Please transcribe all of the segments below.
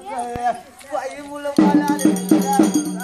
बाई मुलं मला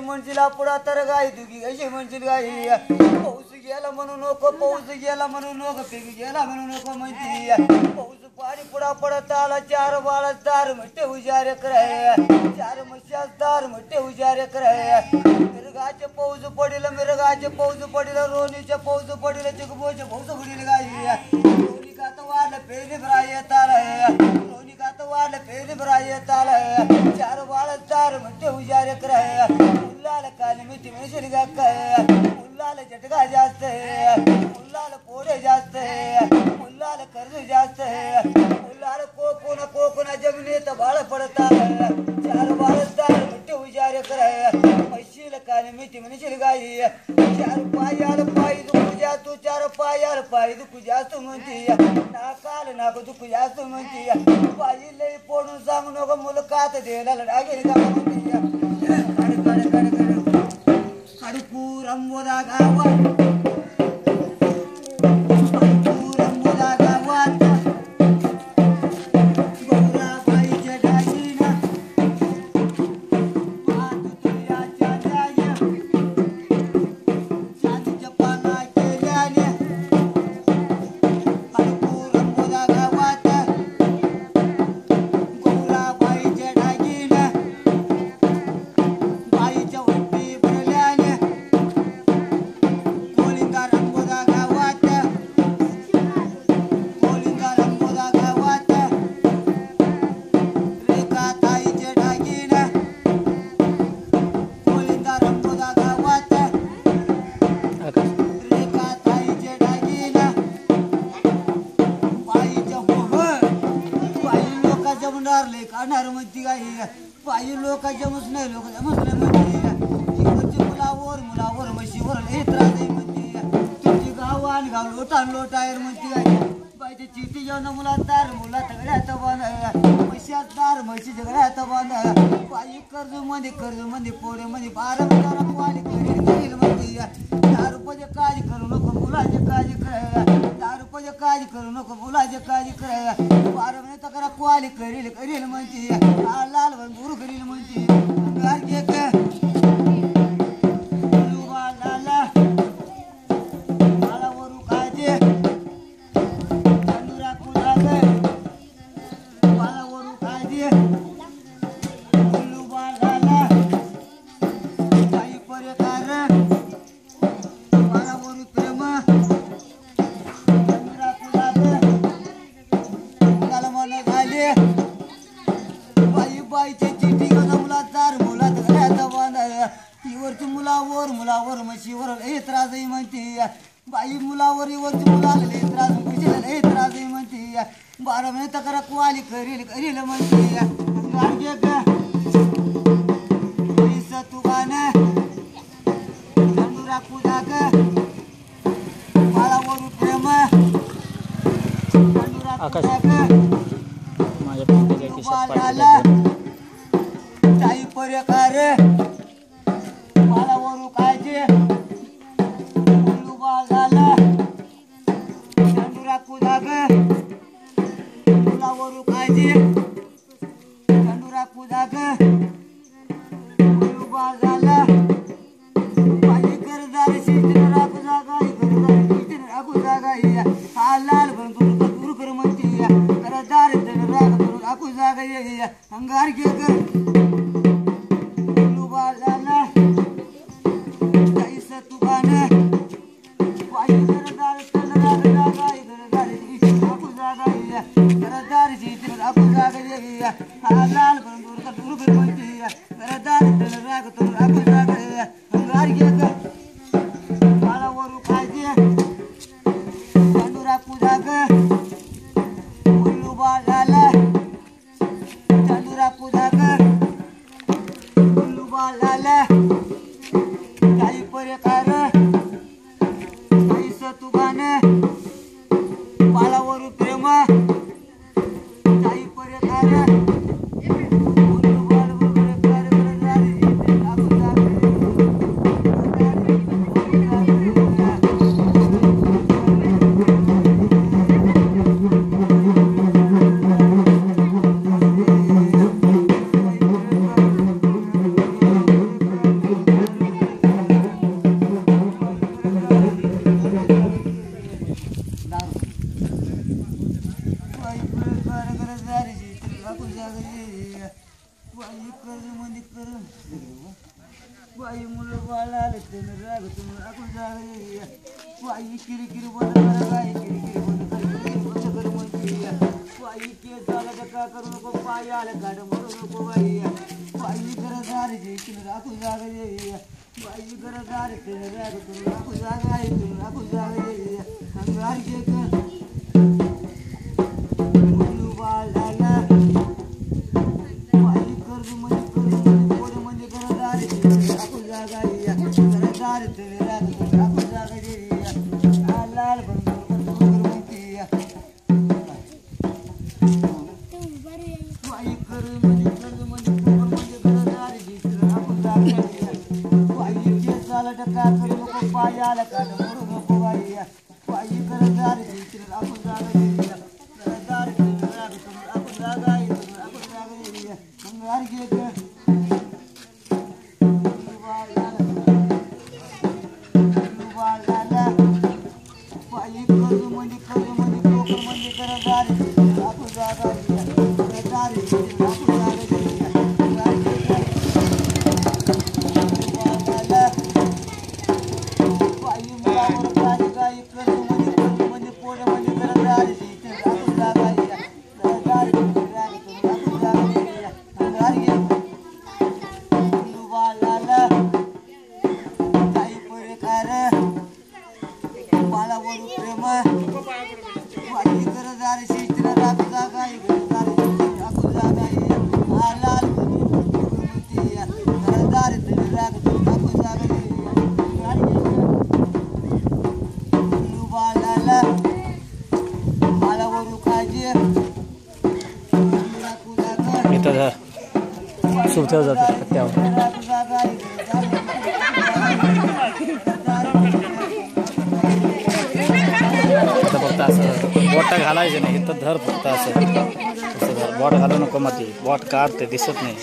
मंजिला पुढा तर गाय दुगी कशी मंजिल गाई पाऊस गेला म्हणू नको पाऊस गेला म्हणू नको पीक गेला म्हणू नको म्हणती पाऊस पाणी पुढा पडत आला चार बाळा दार म्हटे उजारे कराय चार मशास दार म्हटे उजारे कराय मिरगाचे पाऊस पडिल मिरगाचे पाऊस पडिल रोनीचे पाऊस पडिल चिकबोचे पाऊस पडिल गाई रोनी का तर वाढलं पेरी भराय तालाय रोनी का तर वाढलं पेरी भराय तालाय चार बाळा दार म्हटे उजारे कराय उल्लाल काली मिठी मिशल गाय उल्लाल झटका जास्त है उल्लाल पोरे जास्त है उल्लाल कर्ज जास्त है उल्लाल कोकोना जमिनीत बाळ पडता चार बाळदार मिठी उजारे कराय पैशील काली मिठी मिशल गाई चार पायाल पाय दुखू जातो चार पायाल पाय दुखू जास्त म्हणती नाकाल नाक दुखू जास्त म्हणती पायी लई पोडून सांगू नको मुलकात द्यायला लागेल का म्हणती कड़कूर अंबोदा गावात कड़कूर अंबोदा गावात गौराबाईच्या डाईना मात तुझ्याच्या जाया चांदीच्या पानाचे जमच नाही लोक जमच नाही म्हणते मुलावर म्हशीवर लय त्रास आहे म्हणते तुमची गाव आणि गाव लोटा लोटायर म्हणते काय बाईच्या चिठी जेवण मुला तार मुला तगड्यात बांध म्हशात तार म्हशी झगड्यात बांध बाई कर्ज मध्ये पोरे मध्ये 12 महिन्याला पाणी करील म्हणते 10 रुपये काळजी करू नको मुलाचे काळजी कर 10 रुपये काळजी करू नको मुलाचे काळजी कर 12 महिने तक्रार क्वाली करील म्हणते लाल गुरु करील म्हणते मुलावर म्हशीवर लय त्रास आहे म्हणते बाई मुलावर मुलाला लय त्रास म्हशीला लय त्रास आहे म्हणते 12 महिने तक्रार क्वाली करील म्हणते गाडगे ग पैसा तू गाणं राखू जाग बाळावर प्रेम आकाश ताई पर्यकार बाळावर काळजी झाला चंदू राखू जाग मुलावर काळजी चंदू राखू जाग झाला माझी करदार शिस्तीन राखू जागा करदार शिस्तीन राखू जागा हा लाल बनतो दूर कर म्हणते करदार राखू जागा अंगार घे बाई मुलं बाळा बाई किरकिर बंद कर बाई किरकिर बंद कर म्हणते बाई केस झाला तर का करू नको पाय आलं काढ मरू नको बाई बाई गरजदार तिने राखू जागा बाई गरजदार तिने राखू जागा राखू जागा अंगार घे ठेव जाते पत्त्यावर. फक्त असं बोट घालायचं नाही, इथं धर फक्त असं धर. बोट घालू नको मध्ये, बोट काढते दिसत नाही.